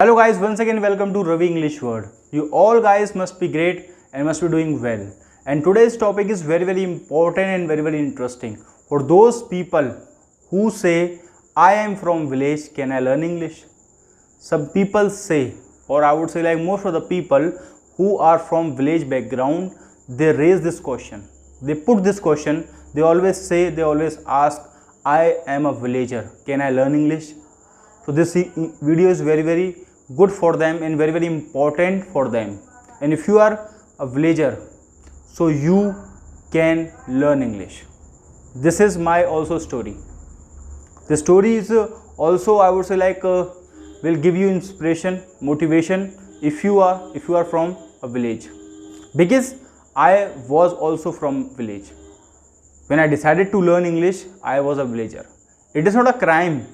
Hello guys, once again welcome to Ravi English World. You all guys must be great and must be doing well. And today's topic is very important and very interesting. For those people who say, I am from village, can I learn English? Some people say, or I would say like most of the people who are from village background, they raise this question. They put this question, they always say, they always ask, I am a villager, can I learn English? So this video is very good for them and very important for them. And if you are a villager, so you can learn English. This is my also story. The story is also, I would say like will give you inspiration, motivation if you are from a village, because I was also from village. When I decided to learn English, I was a villager. It is not a crime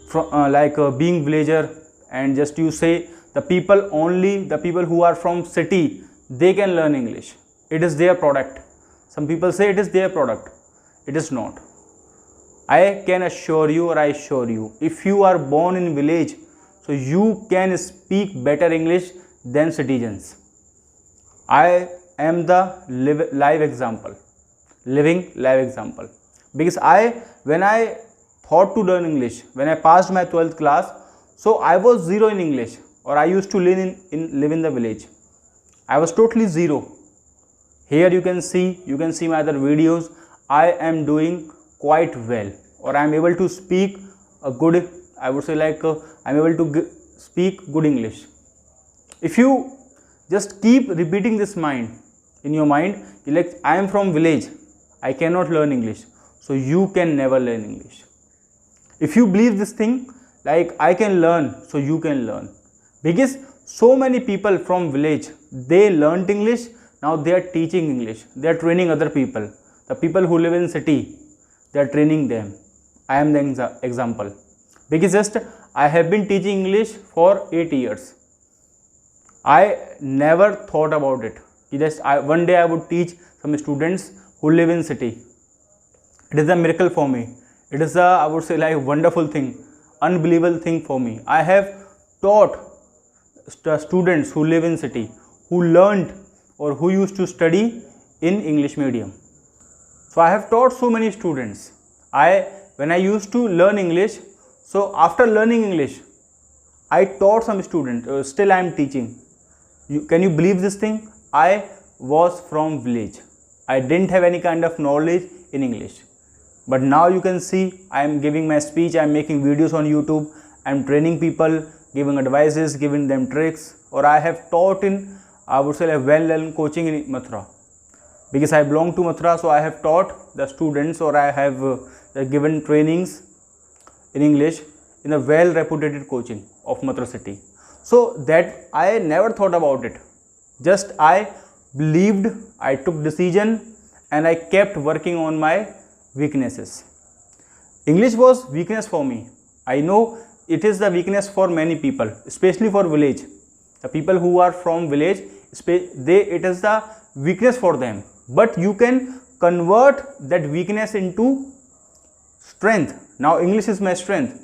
from being villager, and just you say the people who are from city, they can learn English. It is their product. Some people say it is their product. It is not. I can assure you, or I assure you, if you are born in village, so you can speak better English than citizens. I am the living live example, because when I thought to learn English, when I passed my 12th class, so I was zero in English, or I used to live in the village. I was totally zero. Here you can see my other videos. I am doing quite well, or I am able to speak a good, I would say like I am able to speak good English. If you just keep repeating this in your mind, like I am from village, I cannot learn English, so you can never learn English. If you believe this thing, like I can learn, so you can learn. Because so many people from village, they learned English, now they are teaching English, they are training other people. The people who live in city, they are training them. I am the example. Because just I have been teaching English for 8 years. I never thought about it. One day I would teach some students who live in city. It is a miracle for me. It is a, I would say like wonderful thing, unbelievable thing for me. I have taught students who live in city, who learned or who used to study in English medium. So I have taught so many students. When I used to learn English, so after learning English, I taught some students, still I am teaching. Can you believe this thing? I was from village. I didn't have any kind of knowledge in English. But now you can see I am giving my speech, I am making videos on YouTube, I am training people, giving advices, giving them tricks, or I have taught in, I would say like well-known coaching in Mathura. Because I belong to Mathura, so I have taught the students, or I have given trainings in English in a well-reputed coaching of Mathura city. So that I never thought about it. Just I believed, I took decision, and I kept working on my weaknesses. English was weakness for me. I know it is the weakness for many people, especially for village. The people who are from village, it is the weakness for them. But you can convert that weakness into strength. Now English is my strength.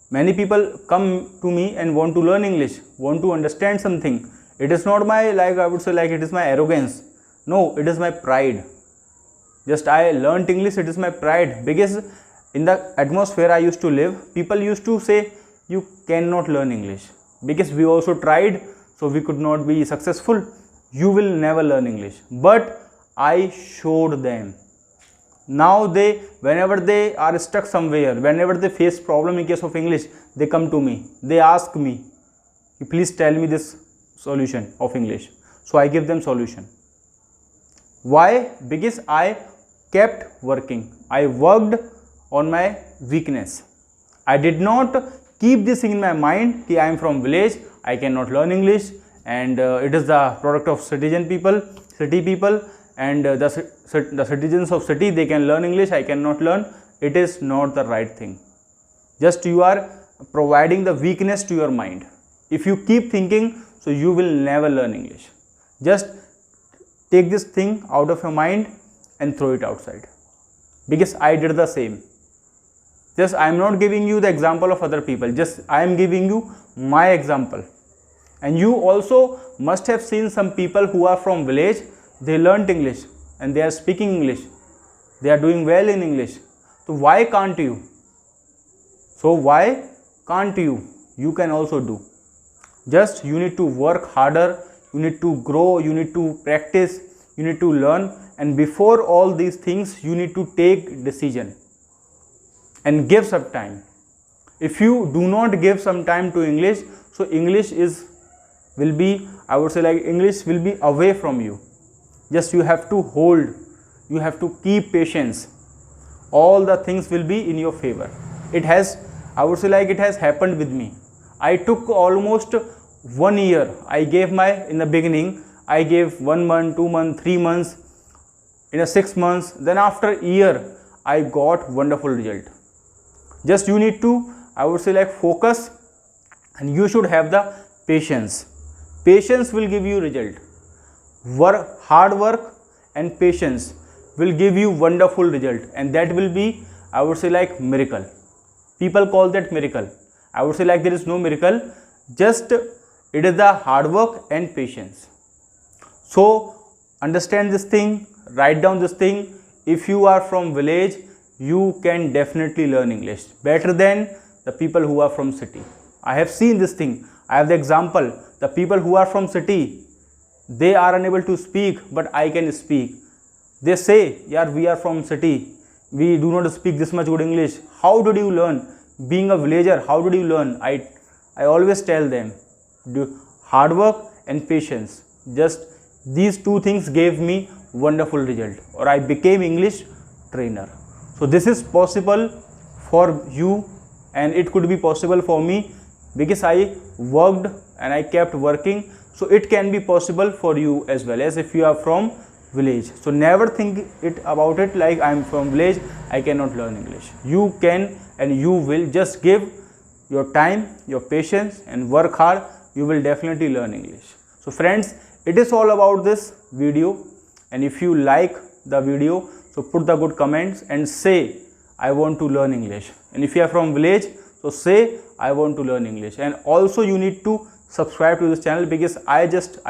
Many people come to me and want to learn English, want to understand something. It is not my, I would say like it is my arrogance. No, it is my pride. Just I learned English, it is my pride, because in the atmosphere I used to live, people used to say you cannot learn English, because we also tried, so we could not be successful. You will never learn English. But I showed them. Now whenever they are stuck somewhere, whenever they face problem in case of English, they come to me, they ask me, please tell me this solution of English. So I give them solution. Why? Because I kept working. I worked on my weakness. I did not keep this thing in my mind that I am from village, I cannot learn English, and it is the product of city people, and the citizens of city, they can learn English, I cannot learn. It is not the right thing. Just you are providing the weakness to your mind. If you keep thinking, so you will never learn English. Just take this thing out of your mind and throw it outside, because I did the same. Just I am not giving you the example of other people, just I am giving you my example. And you also must have seen some people who are from village, they learnt English and they are speaking English, they are doing well in English. So why can't you? So why can't you? You can also do. Just you need to work harder, you need to grow, you need to practice, you need to learn, and before all these things you need to take decision and give some time. If you do not give some time to English, so English will be, I would say, like English will be away from you. Just you have to hold, you have to keep patience. All the things will be in your favor. It has, I would say, like it has happened with me. I took almost 1 year. I gave in the beginning, I gave 1 month, 2 months, 3 months, in a 6 months. Then after a year, I got wonderful result. Just you need to, I would say, like focus, and you should have the patience. Patience will give you result. Hard work and patience will give you wonderful result, and that will be, I would say, like miracle. People call that miracle. I would say, like there is no miracle, just it is the hard work and patience. So understand this thing, write down this thing. If you are from village, you can definitely learn English better than the people who are from city. I have seen this thing. I have the example. The people who are from city, they are unable to speak, but I can speak. They say, yeah, we are from city, we do not speak this much good English. How did you learn? Being a villager, how did you learn? I always tell them, do hard work and patience. Just these two things gave me wonderful result, or I became English trainer. So this is possible for you, and it could be possible for me because I worked and I kept working. So it can be possible for you as well, as if you are from village. So never think about it like I am from village, I cannot learn English. You can, and you will. Just give your time, your patience, and work hard. You will definitely learn English. So friends, it is all about this video. And if you like the video, so put the good comments and say, I want to learn English. And if you are from village, so say, I want to learn English. And also you need to subscribe to this channel, because I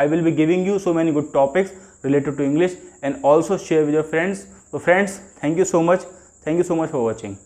will be giving you so many good topics related to English, and also share with your friends. So friends, thank you so much. Thank you so much for watching.